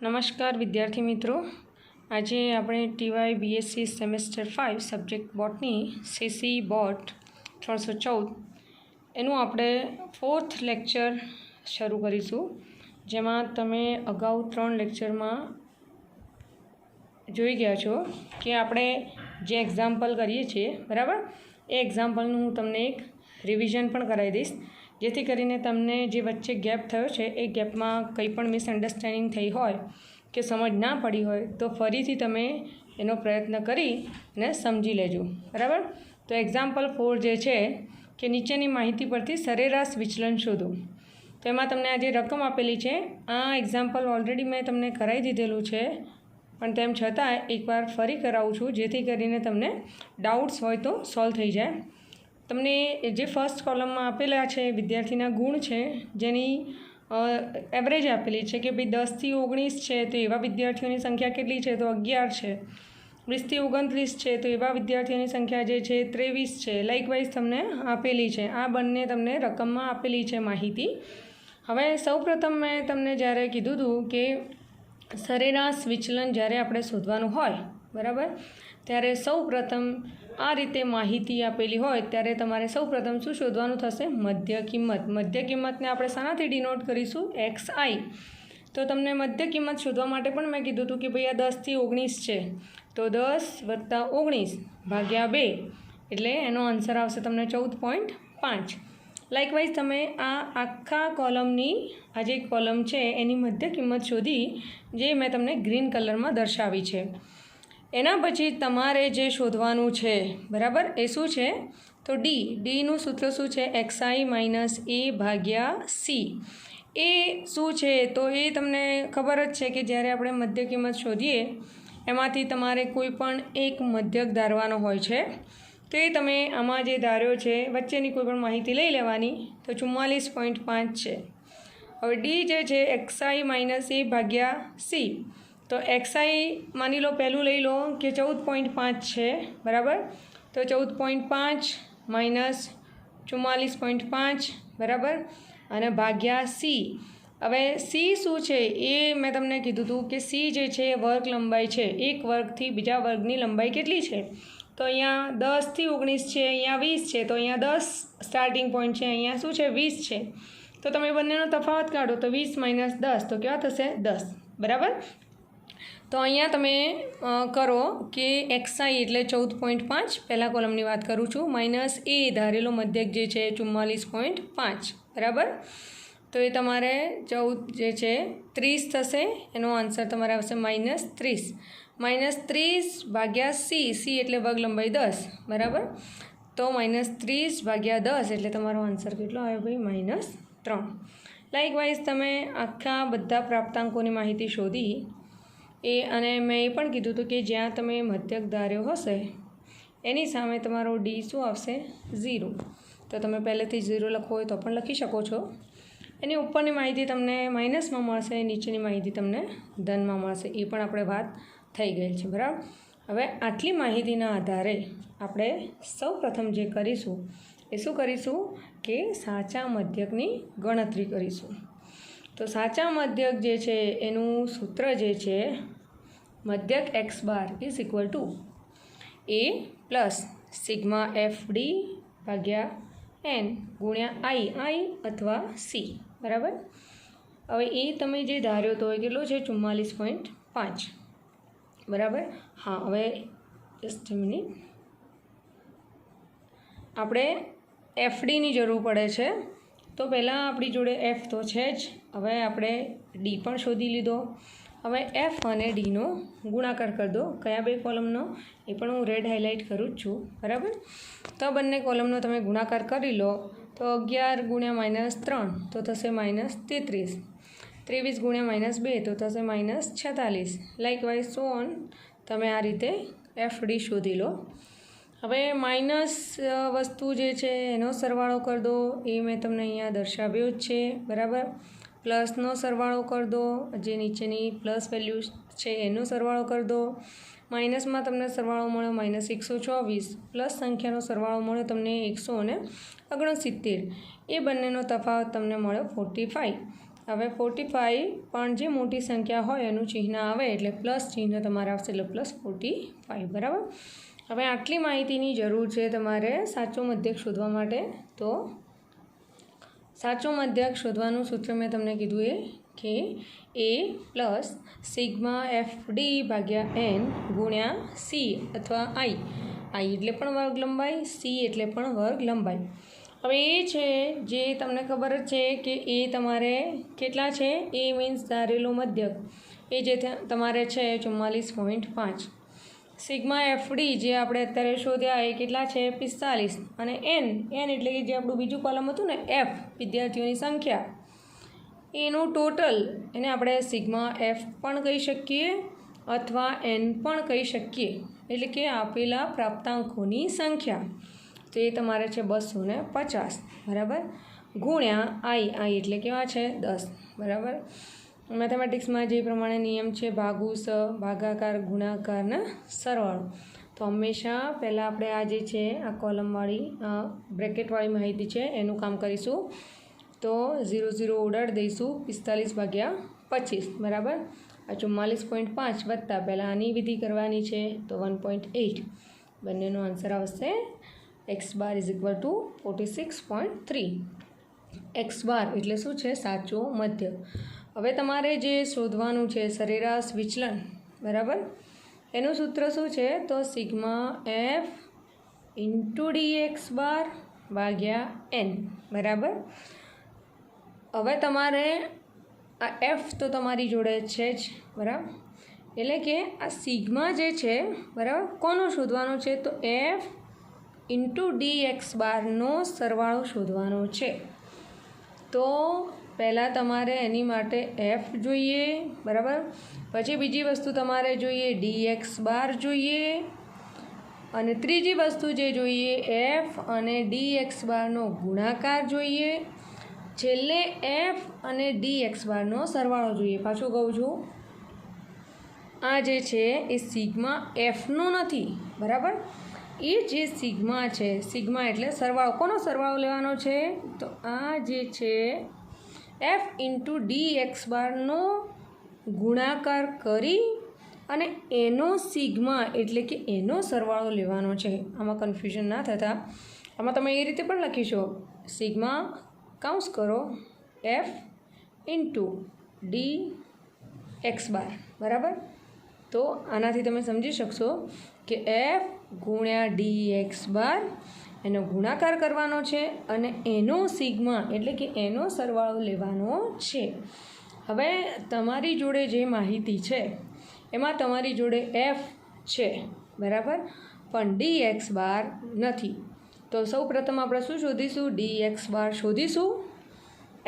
નમસ્કાર વિદ્યાર્થી મિત્રો, આજે આપણે TY BSc semester 5 subject botany CC bot 314 એનું આપણે 4th લેક્ચર શરૂ કરીશું, જેમાં તમે અગાઉ 3 લેક્ચરમાં જોઈ ગયા છો કે આપણે જે એક્ઝામ્પલ કરીએ છીએ બરાબર, એ એક્ઝામ્પલનું હું તમને એક રિવિઝન પણ કરાવી દઈશ, જેથી કરીને તમને જે વચ્ચે ગેપ થયો છે એ ગેપમાં કંઈ પણ મિસઅન્ડરસ્ટેન્ડિંગ થઈ હોય કે સમજ ના પડી હોય તો ફરીથી તમે એનો પ્રયત્ન કરી અને સમજી લેજો બરાબર. તો એક્ઝામ્પલ 4 જે છે કે નીચેની માહિતી પરથી સરેરાશ વિચલન શોધો. તો એમાં તમને આ જે રકમ આપેલી છે, આ એક્ઝામ્પલ ઓલરેડી મેં તમને કરાવી દીધેલું છે, પણ તેમ છતાં એકવાર ફરી કરાવું છું જેથી કરીને તમને ડાઉટ્સ હોય તો સોલ્વ થઈ જાય. તમને જે ફર્સ્ટ કોલમમાં આપેલા છે વિદ્યાર્થીના ગુણ છે, જેની એવરેજ આપેલી છે કે ભાઈ 10 થી 19 છે તો એવા વિદ્યાર્થીઓની સંખ્યા કેટલી છે, તો 11 છે. 20 થી 29 છે તો એવા વિદ્યાર્થીઓની સંખ્યા જે છે 23 છે. લાઇકવાઇઝ તમને આપેલી છે. આ બંને તમને રકમમાં આપેલી છે માહિતી. હવે સૌપ્રથમ મેં તમને જ્યારે કીધું હતું કે સરેરાશ વિચલન જ્યારે આપણે શોધવાનું હોય બરાબર, ત્યારે સૌપ્રથમ આ રીતે માહિતી આપેલી હોય ત્યારે તમારે સૌપ્રથમ શું શોધવાનું થશે? મધ્ય કિંમત. મધ્ય કિંમતને આપણે શાનાથી ડિનોટ કરીશું? XI. તો તમને મધ્ય કિંમત શોધવા માટે પણ મેં કીધું હતું કે ભાઈ આ 10 થી 19 છે તો 10 વત્તા 19 ભાગ્યા 2 એટલે એનો આન્સર આવશે તમને 14.5. લાઇકવાઇઝ તમે આ આખા કોલમની આ જે કોલમ છે એની મધ્ય કિંમત શોધી, જે મેં તમને ગ્રીન કલરમાં દર્શાવી છે. એના પછી તમારે જે શોધવાનું છે બરાબર, એ શું છે? તો ડીનું સૂત્ર શું છે? XI માઇનસ A ભાગ્યા C. એ શું છે? તો એ તમને ખબર જ છે કે જ્યારે આપણે મધ્ય કિંમત શોધીએ એમાંથી તમારે કોઈ પણ એક મધ્યક ધારવાનો હોય છે, તો એ તમે આમાં જે ધાર્યો છે વચ્ચેની કોઈ પણ માહિતી લઈ લેવાની. તો 44.5 છે. હવે ડી જે છે XI માઇનસ A ભાગ્યા C. તો XI માની લો પહેલું લઈ લો કે 14.5 છે બરાબર, તો 14.5 માઇનસ 44.5 બરાબર, અને ભાગ્યા C. હવે C શું છે એ મેં તમને કીધું હતું કે C જે છે વર્ગ લંબાઈ છે. એક વર્ગથી બીજા વર્ગની લંબાઈ કેટલી છે? તો અહીંયા 10 થી 19 છે, અહીંયા 20 છે, તો અહીંયા 10 સ્ટાર્ટિંગ પોઈન્ટ છે, અહીંયા શું છે? 20 છે. તો તમે બંનેનો તફાવત કાઢો તો 20 માઇનસ 10 તો કેવા થશે? 10 બરાબર. તો અહીંયા તમે કરો કે XI એટલે 14.5, પહેલાં કોલમની વાત કરું છું, માઇનસ A ધારેલો મધ્યક જે છે 44.5 બરાબર. તો એ તમારે 14 જે છે 30 થશે. એનો આન્સર તમારે આવશે માઇનસ 30. માઇનસ 30 ભાગ્યા C એટલે વર્ગ લંબાઈ 10 બરાબર. તો માઇનસ 30 ભાગ્યા 10 એટલે તમારો આન્સર કેટલો આવ્યો ભાઈ? માઇનસ 3. લાઇકવાઇઝ તમે આખા બધા પ્રાપ્તાંકોની માહિતી શોધી અને મેં એ પણ કીધું હતું કે જ્યાં તમે મધ્યક ધાર્યો હશે એની સામે તમારો ડી શું આવશે? 0. તો તમે પહેલેથી 0 લખવો હોય તો પણ લખી શકો છો. એની ઉપરની માહિતી તમને માઇનસમાં મળશે, નીચેની માહિતી તમને ધનમાં મળશે. એ પણ આપણે વાત થઈ ગઈ છે બરાબર. હવે આટલી માહિતીના આધારે આપણે સૌપ્રથમ જે કરીશું એ શું કરીશું કે સાચા મધ્યકની ગણતરી કરીશું. તો સાચા મધ્યક જે છે એનું સૂત્ર જે છે મધ્યક x bar is equal to A plus sigma FD ભાગ્યા N ગુણ્યા I અથવા C બરાબર. હવે એ તમે જે ધાર્યો તો એ કેટલો છે? 44.5 બરાબર. હા, હવે જસ્ટ મિનિટ, આપણે FDની જરૂર પડે છે. તો પહેલાં આપણી જોડે F તો છે જ, હવે આપણે D પણ શોધી લીધો. હવે F અને Dનો ગુણાકાર કરી દો. કયા બે કોલમનો? એ પણ હું રેડ હાઇલાઇટ કરું જ છું બરાબર. તો બંને કોલમનો તમે ગુણાકાર કરી લો તો 11 ગુણ્યા માઇનસ 3 તો થશે માઇનસ 33. 23 ગુણ્યા માઇનસ 2 તો થશે માઇનસ 46. લાઇકવાઇઝ સો ઓન તમે આ રીતે FD શોધી લો. હવે માઇનસ વસ્તુ જે છે એનો સરવાળો કરી દો, એ મેં તમને અહીંયા દર્શાવ્યો જ છે બરાબર. પ્લસનો સરવાળો કરી દો, જે નીચેની પ્લસ વેલ્યુ છે એનો સરવાળો કરી દો. માઇનસમાં તમને સરવાળો મળ્યો માઇનસ 124, પ્લસ સંખ્યાનો સરવાળો મળ્યો તમને 169. એ બંનેનો તફાવત તમને મળ્યો 45. હવે 45 પણ જે મોટી સંખ્યા હોય એનું ચિહ્ન આવે એટલે પ્લસ ચિહ્ન તમારે આવશે એટલે +45 બરાબર. હવે આટલી માહિતીની જરૂર છે તમારે સાચો મધ્યક શોધવા માટે. તો સાચો મધ્યક શોધવાનું સૂત્ર મેં તમને કીધું એ કે A+σFD/n ગુણ્યા C અથવા I એટલે પણ વર્ગ લંબાઈ, C એટલે પણ વર્ગ લંબાઈ. હવે એ છે જે તમને ખબર જ છે કે એ તમારે કેટલા છે, એ મીન્સ ધારેલો મધ્યક એ જે તમારે છે 44.5. σFD જે આપણે અત્યારે શોધ્યા એ કેટલા છે 45 અને n એટલે કે જે આપણું બીજું કોલમ હતું ને F વિદ્યાર્થીઓની સંખ્યા એનું ટોટલ એને આપણે σF પણ કહી શકીએ અથવા n પણ કહી શકીએ, એટલે કે આપેલા પ્રાપ્તાંકોની સંખ્યા. તો એ તમારે છે 250 બરાબર ગુણ્યા I એટલે કેવા છે 10 બરાબર. મેથેમેટિક્સમાં જે પ્રમાણે નિયમ છે ભાગુ સ ભાગાકાર ગુણાકાર ને સરવાળો. તો હંમેશા પહેલાં આપણે આ જે છે આ કોલમવાળી બ્રેકેટવાળી માહિતી છે એનું કામ કરીશું. તો 0 0 ઉડાડી દઈશું 45/25 બરાબર. આ 44.5 વત્તા પહેલાં આની વિધિ કરવાની છે તો 1.8 બંનેનો આન્સર આવશે x બાર = 46.3. x બાર એટલે શું છે સાચો મધ્યક. હવે તમારે જે શોધવાનું છે સરેરાશ વિચલન બરાબર, એનું સૂત્ર શું છે તો σF × dx બાર / n બરાબર. હવે તમારે આ F તો તમારી જોડે છે જ બરાબર, એટલે કે આ સિગ્મા જે છે બરાબર કોનો શોધવાનો છે તો F × dx બારનો સરવાળો શોધવાનો છે. તો પહેલાં તમારે એની માટે F જોઈએ બરાબર, પછી બીજી વસ્તુ તમારે જોઈએ dx બાર જોઈએ, અને ત્રીજી વસ્તુ જે જોઈએ F અને dx બારનો ગુણાકાર જોઈએ, છેલ્લે F અને dx બારનો સરવાળો જોઈએ. પાછું કહું છું આ જે છે એ સિગ્મા Fનો નથી બરાબર, એ જે સિગ્મા છે સિગ્મા એટલે સરવાળો, કોનો સરવાળો લેવાનો છે તો આ જે છે F × dx બારનો ગુણાકાર કરી અને એનો સિગ્મા એટલે કે એનો સરવાળો લેવાનો છે. આમાં કન્ફ્યુઝન ના થતા, આમાં તમે એ રીતે પણ લખી શકો સિગ્મા કાઉન્સ કરો F × dx બાર બરાબર. તો આનાથી તમે સમજી શકશો કે F ગુણ્યા dx બાર એનો ગુણાકાર કરવાનો છે અને એનો સિગ્મા એટલે કે એનો સરવાળો લેવાનો છે. હવે તમારી જોડે જે માહિતી છે એમાં તમારી જોડે F છે બરાબર, પણ dx બાર નથી. તો સૌ પ્રથમ આપણે શું શોધીશું dx બાર શોધીશું,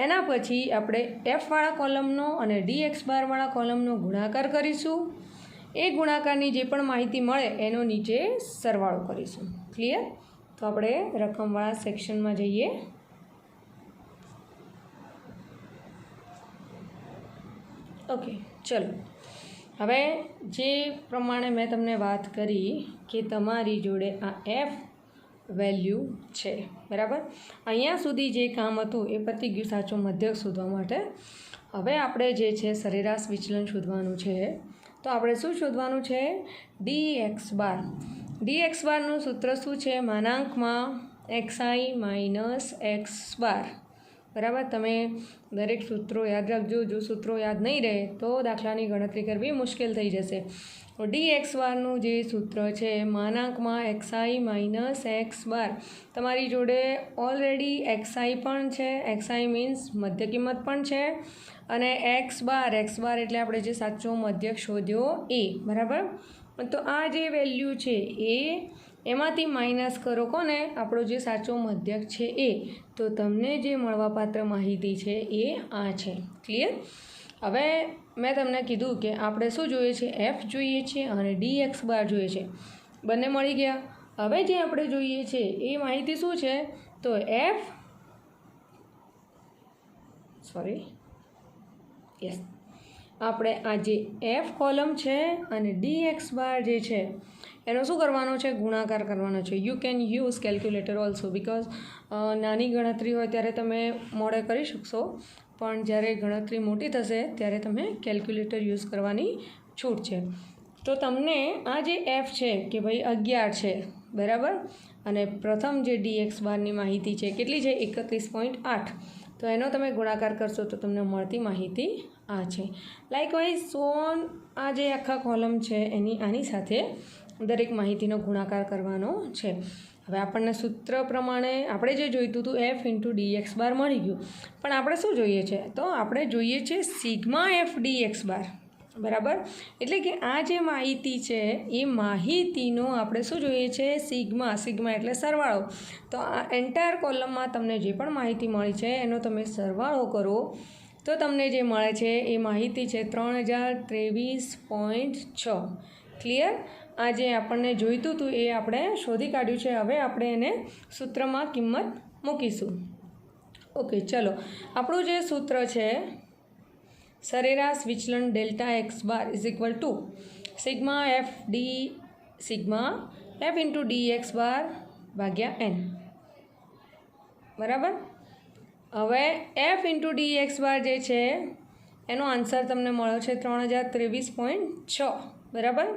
એના પછી આપણે Fવાળા કોલમનો અને dx બારવાળા કોલમનો ગુણાકાર કરીશું, એ ગુણાકારની જે પણ માહિતી મળે એનો નીચે સરવાળો કરીશું. ક્લિયર? તો આપણે રકમવાળા સેક્શનમાં જઈએ. ઓકે ચલો, હવે જે પ્રમાણે મેં તમને વાત કરી કે તમારી જોડે આ F વેલ્યુ છે બરાબર, અહીંયા સુધી જે કામ હતું એ પતી ગયું સાચો મધ્યક શોધવા માટે. હવે આપણે જે છે સરેરાશ વિચલન શોધવાનું છે. તો આપણે શું શોધવાનું છે dx બાર. dx બારનું સૂત્ર શું છે માનાંકમાં xi - x બાર બરાબર. તમે દરેક સૂત્રો યાદ રાખજો, જો સૂત્રો યાદ નહીં રહે તો દાખલાની ગણતરી કરવી મુશ્કેલ થઈ જશે. dx બારનું જે સૂત્ર છે માનાંકમાં xi - x બાર, તમારી જોડે ઓલરેડી xi પણ છે, xi મીન્સ મધ્ય કિંમત પણ છે, અને x બાર એટલે આપણે જે સાચો મધ્યક શોધ્યો એ બરાબર. તો આ જે વેલ્યુ છે એમાંથી માઇનસ કરો કોને આપણો જે સાચો મધ્યક છે એ, તો તમને જે મળવાપાત્ર માહિતી છે એ આ છે. ક્લિયર? હવે મેં તમને કીધું કે આપણે શું જોઈએ છે F જોઈએ છે અને dx બાર જોઈએ છે, બંને મળી ગયા. હવે જે આપણે જોઈએ છે એ માહિતી શું છે તો આપણે આ જે F કોલમ છે અને dx બાર જે છે એનો શું કરવાનો છે? ગુણાકાર કરવાનો છે. You can use calculator also because નાની ગણતરી હોય ત્યારે તમે મોડે કરી શકશો, પણ જ્યારે ગણતરી મોટી થશે ત્યારે તમે કેલ્ક્યુલેટર યુઝ કરવાની છૂટ છે. તો તમને આ જે એફ છે કે ભાઈ 11 છે, બરાબર, અને પ્રથમ જે dx બારની માહિતી છે કેટલી છે? 31.8. તો એનો તમે ગુણાકાર કરશો તો તમને મળતી માહિતી આ છે. લાઇકવાઇઝ સોન આ જે આખા કોલમ છે એની આની સાથે દરેક માહિતીનો ગુણાકાર કરવાનો છે. હવે આપણને સૂત્ર પ્રમાણે આપણે જે જોઈતું હતું એફ ઇન્ટુ dx બાર મળી ગયું, પણ આપણે શું જોઈએ છે? તો આપણે જોઈએ છે સિગ્મા એફ dx બાર, બરાબર. એટલે કે આ જે માહિતી છે એ માહિતીનો આપણે શું જોઈએ છે? સિગ્મા એટલે સરવાળો. તો આ એન્ટાયર કોલમમાં તમને જે પણ માહિતી મળી છે એનો તમે સરવાળો કરો તો તમને જે મળે છે એ માહિતી છે 3023.6. ક્લિયર? આ જે આપણને જોઈતું હતું એ આપણે શોધી કાઢ્યું છે. હવે આપણે એને સૂત્રમાં કિંમત મૂકીશું. ઓકે, ચલો. આપણું જે સૂત્ર છે સરેરાશ વિચલન delta x bar is equal to sigma F into dx બાર ભાગ્યા n, બરાબર. હવે એફ ઇન્ટુ dx બાર જે છે એનો આન્સર તમને મળ્યો છે 3023.6, બરાબર.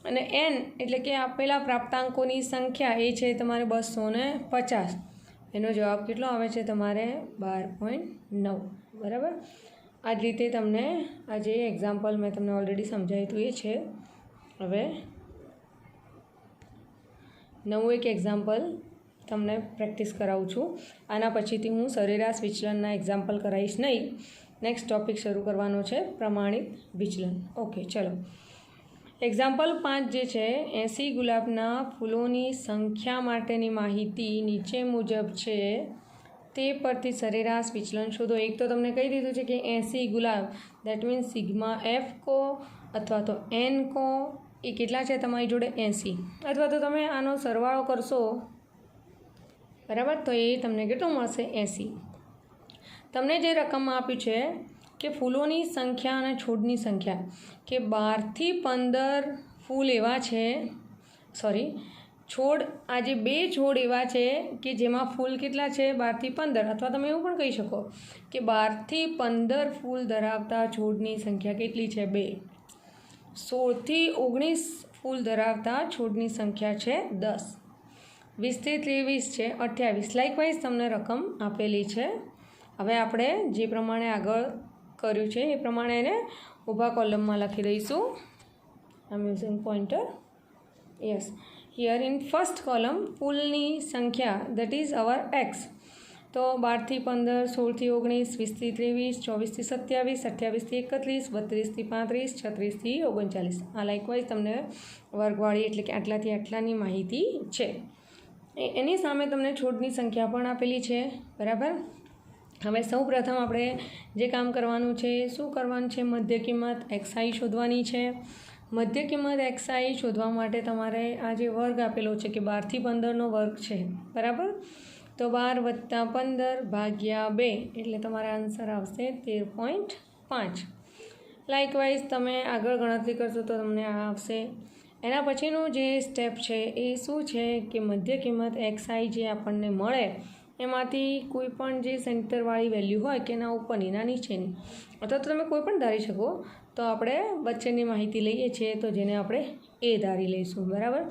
અને n એટલે કે આપેલા પ્રાપ્તાંકોની સંખ્યા એ છે તમારે 250. એનો જવાબ કેટલો આવે છે? તમારે 12.9, બરાબર. આ જ રીતે તમને આ જે એક્ઝામ્પલ મેં તમને ઓલરેડી સમજાવ્યું હતું એ છે. હવે નવું એક એક્ઝામ્પલ તમને પ્રેક્ટિસ કરાવું છું. આના પછીથી હું સરેરાશ વિચલનના એક્ઝામ્પલ કરાવીશ નહીં. નેક્સ્ટ ટૉપિક શરૂ કરવાનો છે પ્રમાણિત વિચલન. ઓકે, ચલો. એક્ઝામ્પલ 5 જે છે 80 ગુલાબના ફૂલોની સંખ્યા માટેની માહિતી નીચે મુજબ છે, તે પરથી સરેરાશ વિચલન શોધો. એક તો તમને કહી દીધું છે કે 80 ગુલાબ, દેટ મીન્સ સિગ્મા એફ કો અથવા તો એન કો એ કેટલા છે તમારી જોડે? 80. અથવા તો તમે આનો સરવાળો કરશો, બરાબર, તો એ તમને કેટલું મળશે? 80. તમને જે રકમમાં આપ્યું છે કે ફૂલોની સંખ્યા અને છોડની સંખ્યા, કે 12 થી 15 ફૂલ એવા છે, છોડ, આજે 2 છોડ એવા છે કે જેમાં ફૂલ કેટલા છે? 12 થી 15. અથવા તમે એવું પણ કહી શકો કે 12 થી 15 ફૂલ ધરાવતા છોડની સંખ્યા કેટલી છે? 2. 16 થી 19 ફૂલ ધરાવતા છોડની સંખ્યા છે 10. 20 થી 23 છે 28. લાઇકવાઇઝ તમને રકમ આપેલી છે. હવે આપણે જે પ્રમાણે આગળ કર્યું છે એ પ્રમાણે એને ઊભા કોલમમાં લખી દઈશું. I am using pointer. Yes, here in first column ફૂલની સંખ્યા દેટ ઇઝ અવર એક્સ. તો 12 થી 15, 16 થી 19, 20 થી 23, 24 થી 27, 28 થી 31, 32 થી 35, 36 થી 39. આ લાઇકવાઇઝ તમને વર્ગવાળી એટલે કે આટલાથી આટલાની માહિતી છે. એની સામે તમને છોડની સંખ્યા પણ આપેલી છે, બરાબર. હવે સૌ પ્રથમ આપણે જે કામ કરવાનું છે, શું કરવાનું છે? મધ્ય કિંમત એક્સઆઈ શોધવાની છે. મધ્ય કિંમત એક્સઆઈ શોધવા માટે તમારે આ જે વર્ગ આપેલો છે કે 12 થી 15નો વર્ગ છે, બરાબર. તો 12 + 15 ભાગ્યા 2 એટલે તમારા આન્સર આવશે 13.5. લાઇકવાઇઝ તમે આગળ ગણતરી કરશો તો તમને આ આવશે. એના પછીનું જે સ્ટેપ છે એ શું છે કે મધ્ય કિંમત એક્સઆઈ જે આપણને મળે એમાંથી કોઈ પણ જે સેન્ટરવાળી વેલ્યુ હોય કે એના ઉપરની ના નીચેની, અથવા તો તમે કોઈ પણ ધારી શકો. તો આપણે વચ્ચેની માહિતી લઈએ છીએ તો જેને આપણે એ ધારી લઈશું, બરાબર.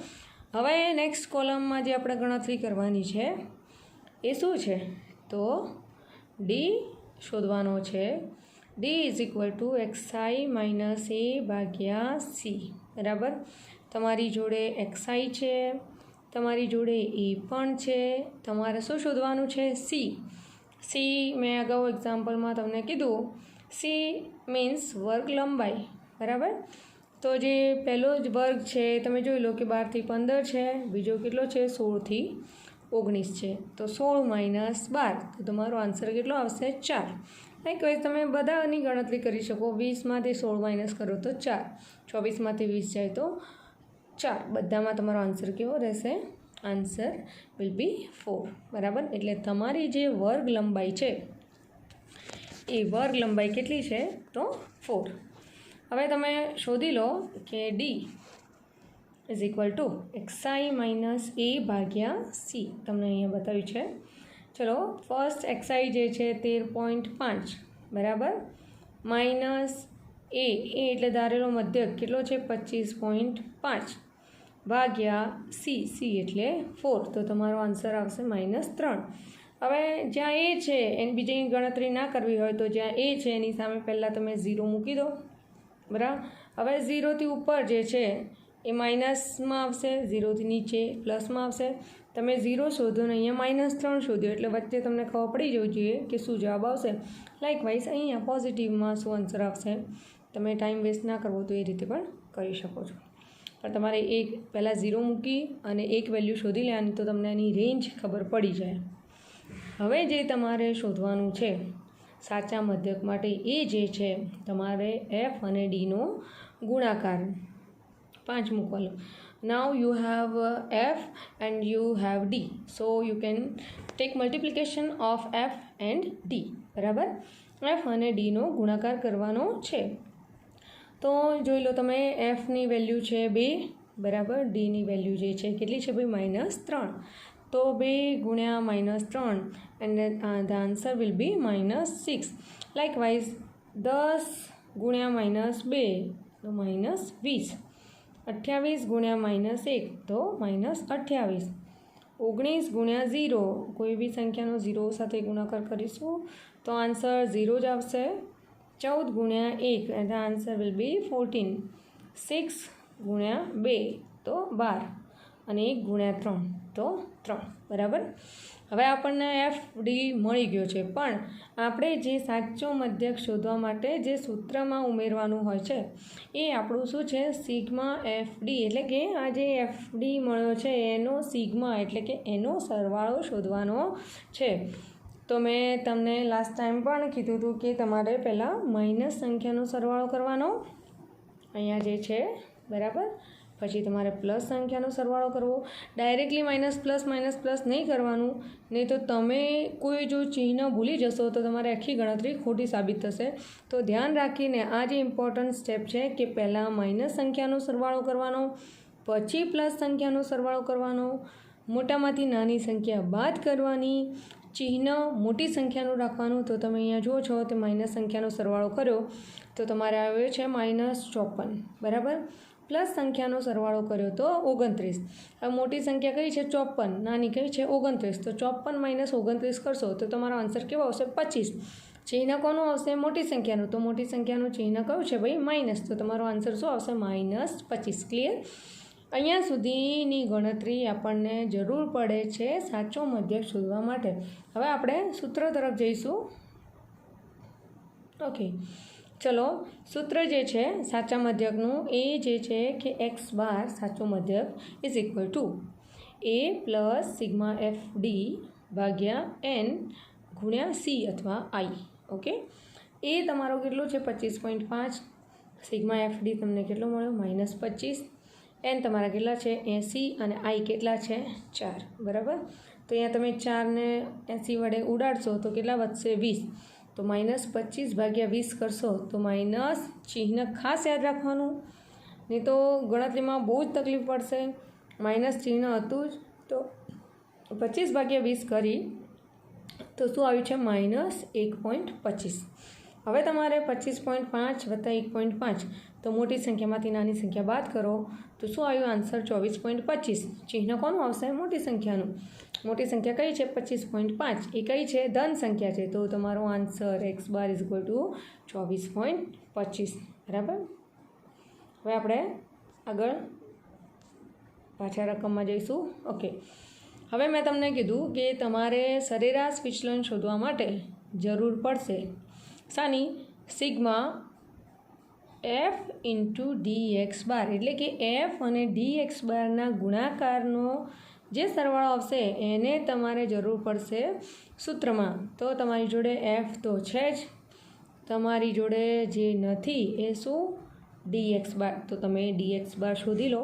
હવે નેક્સ્ટ કોલમમાં જે આપણે ગણતરી કરવાની છે એ શું છે? તો ડી શોધવાનો છે. D is equal to XI minus A ભાગ્યા સી, બરાબર. તમારી જોડે એક્સઆઈ છે, તમારી જોડે એ પણ છે. તમારે શું શોધવાનું છે? સી. મેં અગાઉ એક્ઝામ્પલમાં તમને કીધું સી મીન્સ વર્ગ લંબાઈ, બરાબર. તો જે પહેલો જ વર્ગ છે તમે જોઈ લો કે 12 થી 15 છે, બીજો કેટલો છે? 16 થી 19 છે. તો 16 - 12 તો તમારો આન્સર કેટલો આવશે? 4. લાઇકવાઇઝ તમે બધાની ગણતરી કરી શકો. 20માંથી 16 માઇનસ કરો તો 4, 24માંથી 20 જાય તો 4. બધામાં તમારો આન્સર કેવો રહેશે? આન્સર વિલ બી 4, બરાબર. એટલે તમારી જે વર્ગ લંબાઈ છે એ વર્ગ લંબાઈ કેટલી છે? તો 4. હવે તમે શોધી લો કે D is equal to XI minus A ભાગ્યા સી તમને અહીંયા બતાવ્યું છે. ચલો ફર્સ્ટ એક્સઆઈ જે છે 13.5 બરાબર માઇનસ એ એટલે ધારેલો મધ્યક કેટલો છે 25.5 ભાગ્યા સી એટલે 4 તો તમારો આન્સર આવશે -3. હવે જ્યાં એ છે એની બીજી ગણતરી ના કરવી હોય તો જ્યાં એ છે એની સામે પહેલાં તમે 0 મૂકી દો બરાબર. હવે 0થી ઉપર જે છે એ માઇનસમાં આવશે, 0થી નીચે પ્લસમાં આવશે. તમે 0 શોધો ને અહીંયા -3 શોધ્યો એટલે વચ્ચે તમને ખબર પડી જવું જોઈએ કે શું જવાબ આવશે. લાઇકવાઇઝ અહીંયા પોઝિટિવમાં શું આન્સર આવશે. તમે ટાઈમ વેસ્ટ ના કરવો તો એ રીતે પણ કરી શકો છો, પણ તમારે એક પહેલાં 0 મૂકી અને એક વેલ્યુ શોધી લેવાની તો તમને એની રેન્જ ખબર પડી જાય. હવે જે તમારે શોધવાનું છે સાચા મધ્યક માટે એ જે છે તમારે એફ અને ડીનો ગુણાકાર 5 મૂકવાનો. Now you have F and you have D, so you can take multiplication of F and D બરાબર. એફ અને ડીનો ગુણાકાર કરવાનો છે તો જોઈ લો તમે એફની વેલ્યુ છે 2 બરાબર, ડીની વેલ્યુ જે છે કેટલી છે ભાઈ -3. તો 2 ગુણ્યા -3 and the answer will be -6. Likewise 10 ગુણ્યા -2 તો -20. 28 ગુણ્યા -1 તો -28. 19 ગુણ્યા 0 કોઈ બી સંખ્યાનો 0 સાથે ગુણાકાર કરીશું તો આન્સર 0 જ આવશે. 14 ગુણ્યા 1 and the answer will be 14. 6 ગુણ્યા 2 તો 12 અને 1 ગુણ્યા 3 તો 3 બરાબર. હવે આપણને એફ ડી મળી ગયો છે, પણ આપણે જે સાચો મધ્યક શોધવા માટે જે સૂત્રમાં ઉમેરવાનું હોય છે એ આપણું શું છે સિગ્મા એફ ડી, એટલે કે આ જે એફ ડી મળ્યો છે એનો સિગ્મા એટલે કે એનો સરવાળો શોધવાનો છે. તો મેં તમને લાસ્ટ ટાઈમ પણ કીધું હતું કે તમારે પહેલાં માઇનસ સંખ્યાનો સરવાળો કરવાનો અહીંયા જે છે બરાબર, પછી તમારે પ્લસ સંખ્યાનો સરવાળો કરવો. ડાયરેક્ટલી માઇનસ પ્લસ નહીં કરવાનું, નહીં તો તમે કોઈ જો ચિહ્ન ભૂલી જશો તો તમારે આખી ગણતરી ખોટી સાબિત થશે. તો ધ્યાન રાખીને આ જે ઇમ્પોર્ટન્ટ સ્ટેપ છે કે પહેલાં માઇનસ સંખ્યાનો સરવાળો કરવાનો, પછી પ્લસ સંખ્યાનો સરવાળો કરવાનો, મોટામાંથી નાની સંખ્યા બાદ કરવાની, ચિહ્ન મોટી સંખ્યાનું રાખવાનું. તો તમે અહીંયા જુઓ છો તો માઇનસ સંખ્યાનો સરવાળો કર્યો તો તમારે આવ્યો છે -54 બરાબર. પ્લસ સંખ્યાનો સરવાળો કર્યો તો 29. હવે મોટી સંખ્યા કઈ છે 54, નાની કઈ છે 29. તો 54 - 29 કરશો તો તમારો આન્સર કેવો આવશે 25. ચિહ્ન કોનું આવશે મોટી સંખ્યાનું, તો મોટી સંખ્યાનું ચિહ્ન કયું છે ભાઈ માઇનસ, તો તમારો આન્સર શું આવશે -25. ક્લિયર. અહીંયા સુધીની ગણતરી આપણને જરૂર પડે છે સાચો મધ્યક શોધવા માટે. હવે આપણે સૂત્ર તરફ જઈશું. ઓકે ચલો, સૂત્ર જે છે સાચા મધ્યકનું એ જે છે કે x બાર સાચો મધ્યક is equal to a plus sigma F D ભાગ્યા n ગુણ્યા સી અથવા આઈ. ઓકે, એ તમારો કેટલો છે 25.5, સિગ્મા એફ ડી તમને કેટલો મળ્યો -25, n તમારા કેટલા છે 80 અને i કેટલા છે 4 બરાબર. તો અહીંયા તમે 4ને 80 વડે ઉડાડશો તો કેટલા વધશે 20. તો -25 ભાગ્યા 20 કરશો તો માઇનસ ચિહ્ન ખાસ યાદ રાખવાનું, નહીં તો ગણતરીમાં બહુ જ તકલીફ પડશે. માઇનસ ચિહ્ન હતું જ તો 25 ભાગ્યા 20 કરી તો શું આવ્યું છે -1.25. હવે તમારે 25.5 વત્તા 1.5 તો મોટી સંખ્યામાંથી નાની સંખ્યા બાદ કરો તો શું આવ્યું આન્સર 24.25. ચિહ્ન કોનું આવશે મોટી સંખ્યાનું. મોટી સંખ્યા કઈ છે 25.5, એ કઈ છે ધન સંખ્યા છે, તો તમારો answer x bar is equal two 24.25 બરાબર. હવે આપણે આગળ પાછા રકમમાં જઈશું. ઓકે, હવે મેં તમને કીધું કે તમારે સરેરાશ વિચલન શોધવા માટે જરૂર પડશે શાની sigma F into D X bar, એટલે કે એફ અને ડી એક્સ બારના ગુણાકારનો જે સરવાળો આવશે એને તમારે જરૂર પડશે સૂત્રમાં. તો તમારી જોડે એફ તો છે જ, તમારી જોડે જે નથી એ શું ડી એક્સ બાર, તો તમે ડી એક્સ બાર શોધી લો.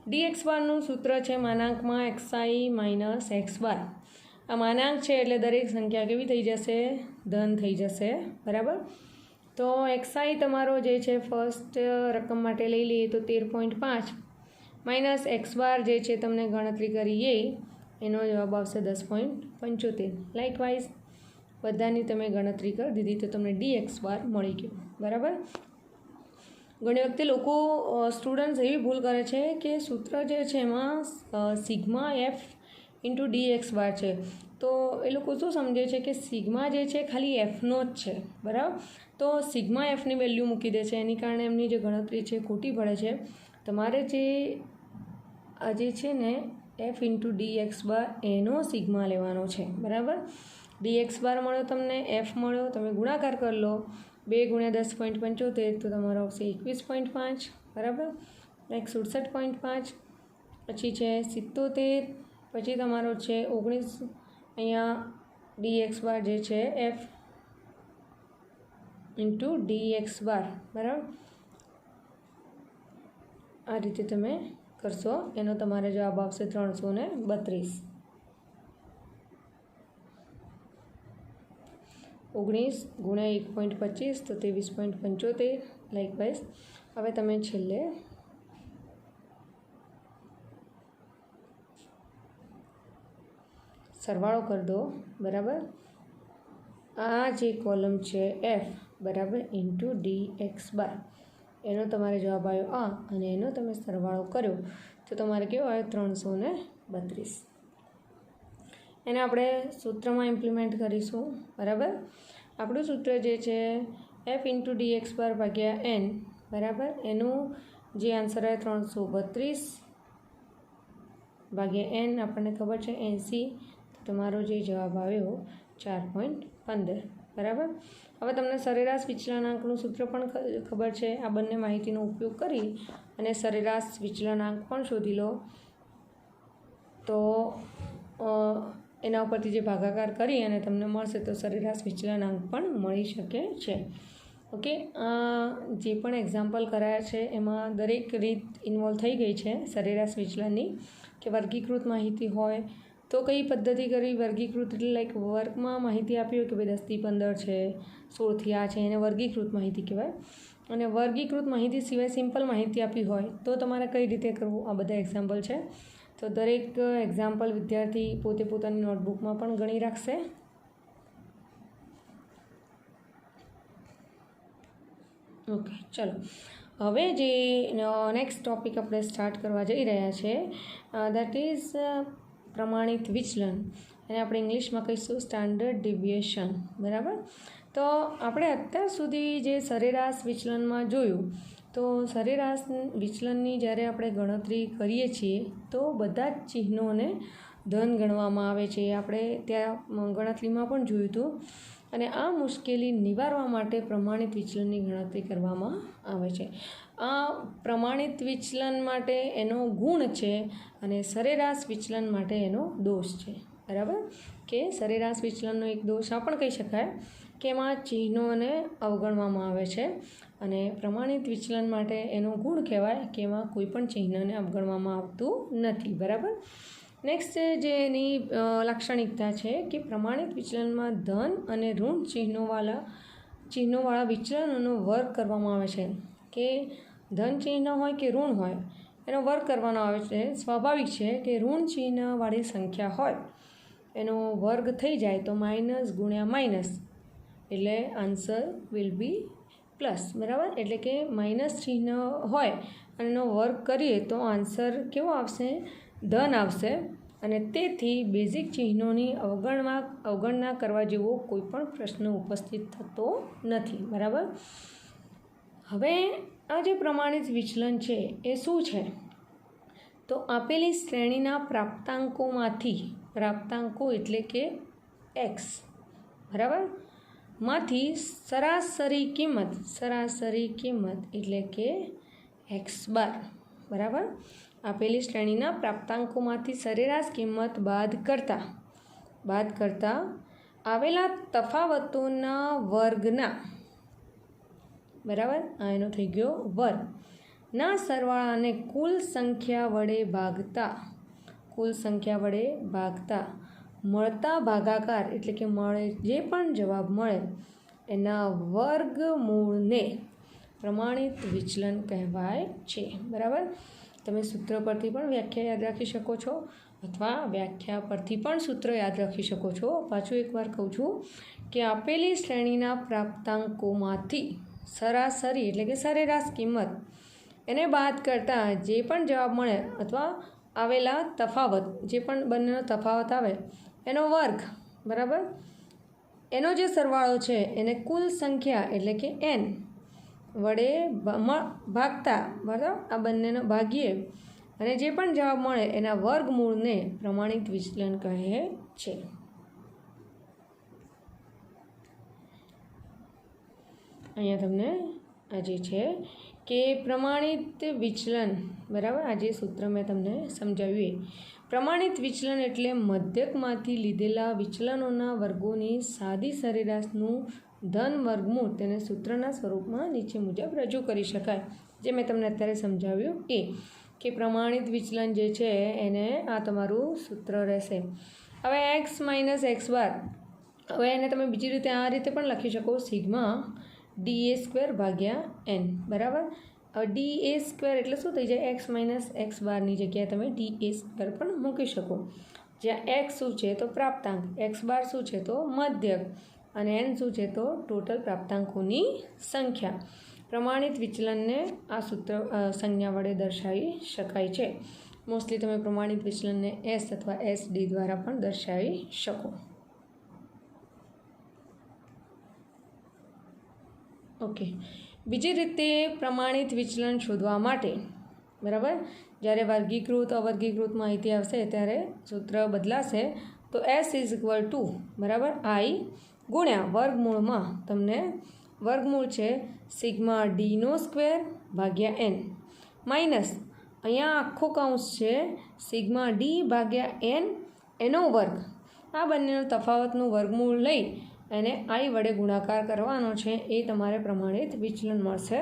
ડી એક્સ બારનું સૂત્ર છે માનાંકમાં એક્સઆઈ માઇનસ એક્સ બાર. આ માનાંક છે એટલે દરેક સંખ્યા કેવી થઈ જશે ધન થઈ જશે બરાબર. તો એક્સઆઈ તમારો જે છે ફર્સ્ટ રકમ માટે લઈ લઈએ તો 13.5 માઇનસ એક્સ બાર જે છે તમને ગણતરી કરીએ એનો જવાબ આવશે 10.75. લાઇકવાઇઝ બધાની તમે ગણતરી કરી દીધી તો તમને ડી એક્સ બાર મળી ગયું. બરાબર. ઘણી વખતે લોકો સ્ટુડન્ટ્સ એવી ભૂલ કરે છે કે સૂત્ર જે છે એમાં sigma F into D X bar છે, તો એ લોકો શું સમજે છે કે સિગ્મા જે છે ખાલી એફનો જ છે. બરાબર. તો સિગ્મા એફની વેલ્યુ મૂકી દે છે, એની કારણે એમની જે ગણતરી છે ખોટી પડે છે. તમારે જે છે ને એફ ઇન્ટુ ડી એક્સ બાર એનો સિગ્મા લેવાનો છે. બરાબર. ડી એક્સ બાર મળ્યો તમને, એફ મળ્યો, તમે ગુણાકાર કરી લો 2 × 10.75 તો તમારો આવશે 21.5. બરાબર. નેક્સ્ટ 67.5, પછી છે 77, પછી તમારો છે 19. અહીંયા ડી એક્સ બાર જે છે એફ ઇન્ટુ ડી એક્સ બાર. બરાબર. આ રીતે તમે કરશો, એનો તમારે જવાબ આવશે 332. 19 × 1.25 તો 23.75. લાઇકવાઇઝ હવે તમે છેલ્લે સરવાળો કરી દો. બરાબર. આ જે કોલમ છે એફ બરાબર ઇન્ટુ ડી એક્સ બાર એનો તમારે જવાબ આવ્યો આ, અને એનો તમે સરવાળો કર્યો તો તમારે કેવો આવ્યો 332. એને આપણે સૂત્રમાં ઇમ્પ્લિમેન્ટ કરીશું. બરાબર. આપણું સૂત્ર જે છે એફ ઇન્ટુ ડી એક્સ બાર ભાગ્યા એન. બરાબર. એનું જે આન્સર આવે 332 ભાગ્યા એન આપણને ખબર છે 80, તો તમારો જે જવાબ આવ્યો 4.15. બરાબર. હવે તમને સરેરાશ વિચલનાંકનું સૂત્ર પણ ખબર છે. આ બંને માહિતીનો ઉપયોગ કરી અને સરેરાશ વિચલનાંક પણ શોધી લો, તો એના ઉપરથી જે ભાગાકાર કરી અને તમને મળશે તો સરેરાશ વિચલનાંક પણ મળી શકે છે. ઓકે. જે પણ એક્ઝામ્પલ કરાયા છે એમાં દરેક રીત ઇન્વોલ્વ થઈ ગઈ છે સરેરાશ વિચલનની, કે વર્ગીકૃત માહિતી હોય તો કઈ પદ્ધતિ કરવી. વર્ગીકૃત એટલે લાઈક વર્ગમાં માહિતી આપી હોય કે ભાઈ 10 થી 15 છે, 16 થી આ છે, એને વર્ગીકૃત માહિતી કહેવાય. અને વર્ગીકૃત માહિતી સિવાય સિમ્પલ માહિતી આપી હોય તો તમારે કઈ રીતે કરવું, આ બધા એક્ઝામ્પલ છે. તો દરેક એક્ઝામ્પલ વિદ્યાર્થી પોતે પોતાની નોટબુકમાં પણ ગણી રાખશે. ઓકે. ચલો હવે જે નેક્સ્ટ ટોપિક આપણે સ્ટાર્ટ કરવા જઈ રહ્યા છે દેટ ઇઝ પ્રમાણિત વિચલન, અને આપણે ઇંગ્લિશમાં કહીશું સ્ટાન્ડર્ડ ડેવિએશન. બરાબર. તો આપણે અત્યાર સુધી જે સરેરાશ વિચલનમાં જોયું, તો સરેરાશ વિચલનની જ્યારે આપણે ગણતરી કરીએ છીએ તો બધા જ ચિહ્નોને ધન ગણવામાં આવે છે. આપણે ત્યાં ગણતરીમાં પણ જોયું હતું. અને આ મુશ્કેલી નિવારવા માટે પ્રમાણિત વિચલનની ગણતરી કરવામાં આવે છે. આ પ્રમાણિત વિચલન માટે એનો ગુણ છે અને સરેરાશ વિચલન માટે એનો દોષ છે. બરાબર. કે સરેરાશ વિચલનનો એક દોષ આ પણ કહી શકાય કે એમાં ચિહ્નોને અવગણવામાં આવે છે, અને પ્રમાણિત વિચલન માટે એનો ગુણ કહેવાય કે એમાં કોઈ પણ ચિહ્નને અવગણવામાં આવતું નથી. બરાબર. નેક્સ્ટ જે એની લાક્ષણિકતા છે કે પ્રમાણિત વિચલનમાં ધન અને ઋણ ચિહ્નોવાળા વિચલનોનો વર્ગ કરવામાં આવે છે. કે ધન ચિહ્ન હોય કે ઋણ હોય એનો વર્ગ કરવાનો આવે છે. સ્વાભાવિક છે કે ઋણ ચિહ્નવાળી સંખ્યા હોય એનો વર્ગ થઈ જાય તો માઇનસ ગુણ્યા માઇનસ એટલે આન્સર વિલ બી પ્લસ. બરાબર. એટલે કે માઇનસ ચિહ્ન હોય અને એનો વર્ગ કરીએ તો આન્સર કેવો આવશે? ધન આવશે. અને તેથી બેઝિક ચિહ્નોની અવગણના કરવા જેવો કોઈ પણ પ્રશ્ન ઉપસ્થિત થતો નથી. બરાબર. હવે આ જે પ્રમાણિત વિચલન છે એ શું છે? તો આપેલી શ્રેણીના પ્રાપ્તાંકોમાંથી, પ્રાપ્તાંકો એટલે કે એક્સ, બરાબર, માંથી સરાસરી કિંમત એટલે કે એક્સ બાર. બરાબર. આપેલી શ્રેણીના પ્રાપ્તાંકોમાંથી સરેરાશ કિંમત બાદ કરતા આવેલા તફાવતોના વર્ગના, બરાબર, આ એનો થઈ ગયો વર્ગ, ના સરવાળાને કુલ સંખ્યા વડે ભાગતા મળતા ભાગાકાર એટલે કે જે પણ જવાબ મળે એના વર્ગમૂળને પ્રમાણિત વિચલન કહેવાય છે. બરાબર. તમે સૂત્ર પરથી પણ વ્યાખ્યા યાદ રાખી શકો છો અથવા વ્યાખ્યા પરથી પણ સૂત્ર યાદ રાખી શકો છો. પાછું એકવાર કહું છું કે આપેલી શ્રેણીના પ્રાપ્તાંકોમાંથી સરાસરી એટલે કે સરેરાશ કિંમત એને બાદ કરતાં જે પણ જવાબ મળે અથવા આવેલા તફાવત, જે પણ બંનેનો તફાવત આવે એનો વર્ગ, બરાબર, એનો જે સરવાળો છે એને કુલ સંખ્યા એટલે કે n વડે ભાગતા, બરાબર, આ બંનેનો ભાગીએ અને જે પણ જવાબ મળે એના વર્ગમૂળને પ્રમાણિત વિચલન કહે છે. અહીંયા તમને આ જે છે કે પ્રમાણિત વિચલન, બરાબર, આ જે સૂત્ર મેં તમને સમજાવ્યું એ પ્રમાણિત વિચલન એટલે મધ્યકમાંથી લીધેલા વિચલનોના વર્ગોની સાદી સરેરાશનું ધન વર્ગમૂળ તેને સૂત્રના સ્વરૂપમાં નીચે મુજબ રજૂ કરી શકાય. જે મેં તમને અત્યારે સમજાવ્યું એ કે પ્રમાણિત વિચલન જે છે એને આ તમારું સૂત્ર રહેશે. હવે x માઇનસ એક્સ બાર, હવે એને તમે બીજી રીતે આ રીતે પણ લખી શકો, સિગ્મા dA² ભાગ્યા n, બરાબર. હવે dA² એટલે શું થઈ જાય, એક્સ માઇનસ એક્સ બારની જગ્યાએ તમે dA² પણ મૂકી શકો. જ્યાં x શું છે તો પ્રાપ્તાંક, એક્સ બાર શું છે તો મધ્યક અને n શું છે તો ટોટલ પ્રાપ્તાંકોની સંખ્યા. પ્રમાણિત વિચલનને આ સૂત્ર સંજ્ઞા વડે દર્શાવી શકાય છે. મોસ્ટલી તમે પ્રમાણિત વિચલનને s અથવા SD દ્વારા પણ દર્શાવી શકો. ઓકે, બીજી રીતે પ્રમાણિત વિચલન શોધવા માટે, બરાબર, જ્યારે વર્ગીકૃત અવર્ગીકૃત માહિતી આવશે ત્યારે સૂત્ર બદલાશે. તો s ઇઝ ઇક્વલ ટુ, બરાબર, i ગુણ્યા વર્ગમૂળમાં તમને વર્ગમૂળ છે સિગ્મા d² ભાગ્યા n માઇનસ અહીંયા આખો કૌંસ છે સિગ્મા d ભાગ્યા n એનો વર્ગ. આ બંનેનો તફાવતનું વર્ગમૂળ લઈ અને i વડે ગુણાકાર કરવાનો છે, એ તમારે પ્રમાણિત વિચલન મળશે.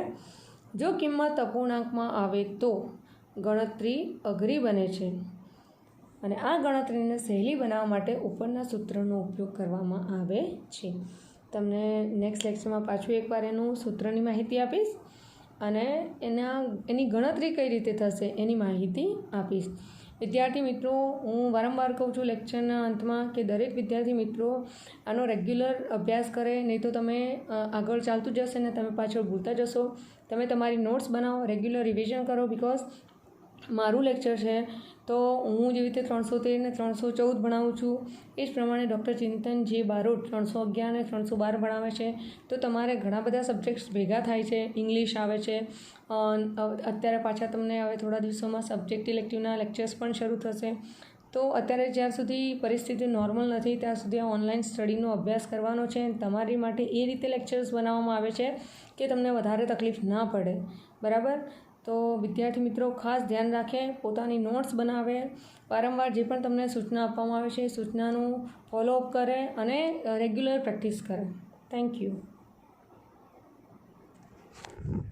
જો કિંમત અપૂર્ણાંકમાં આવે તો ગણતરી અઘરી બને છે અને આ ગણતરીને સહેલી બનાવવા માટે ઉપરના સૂત્રનો ઉપયોગ કરવામાં આવે છે. તમને નેક્સ્ટ લેક્ચરમાં પાછું એકવાર એનું સૂત્રની માહિતી આપીશ અને એની ગણતરી કઈ રીતે થશે એની માહિતી આપીશ. વિદ્યાર્થી મિત્રો, હું વારંવાર કહું છું લેક્ચરના અંતમાં કે દરેક વિદ્યાર્થી મિત્રો આનો રેગ્યુલર અભ્યાસ કરે, નહીં તો તમે આગળ ચાલતું જશે ને તમે પાછળ ભૂલતા જશો. તમે તમારી નોટ્સ બનાવો, રેગ્યુલર રિવિઝન કરો. બિકોઝ મારું લેક્ચર છે તો હું જેવી રીતે 313 ને 314 ભણાવું છું એ જ પ્રમાણે ડૉક્ટર ચિંતન જે બારોટ 311 ને 312 ભણાવે છે. તો તમારે ઘણા બધા સબ્જેક્ટ્સ ભેગા થાય છે. ઇંગ્લિશ આવે છે, અત્યારે પાછા તમને હવે થોડા દિવસોમાં સબ્જેક્ટ ઇલેક્ટિવના લેક્ચર્સ પણ શરૂ થશે. તો અત્યારે જ્યાં સુધી પરિસ્થિતિ નોર્મલ નથી ત્યાં સુધી આ ઓનલાઈન સ્ટડીનો અભ્યાસ કરવાનો છે. તમારી માટે એ રીતે લેક્ચર્સ બનાવવામાં આવે છે કે તમને વધારે તકલીફ ના પડે, બરાબર. તો વિદ્યાર્થી મિત્રો ખાસ ધ્યાન રાખે, પોતાની નોટ્સ બનાવે, વારંવાર જે પણ તમને સૂચના આપવામાં આવે છે એ સૂચનાનું ફોલોઅપ કરે અને રેગ્યુલર પ્રેક્ટિસ કરે. Thank you.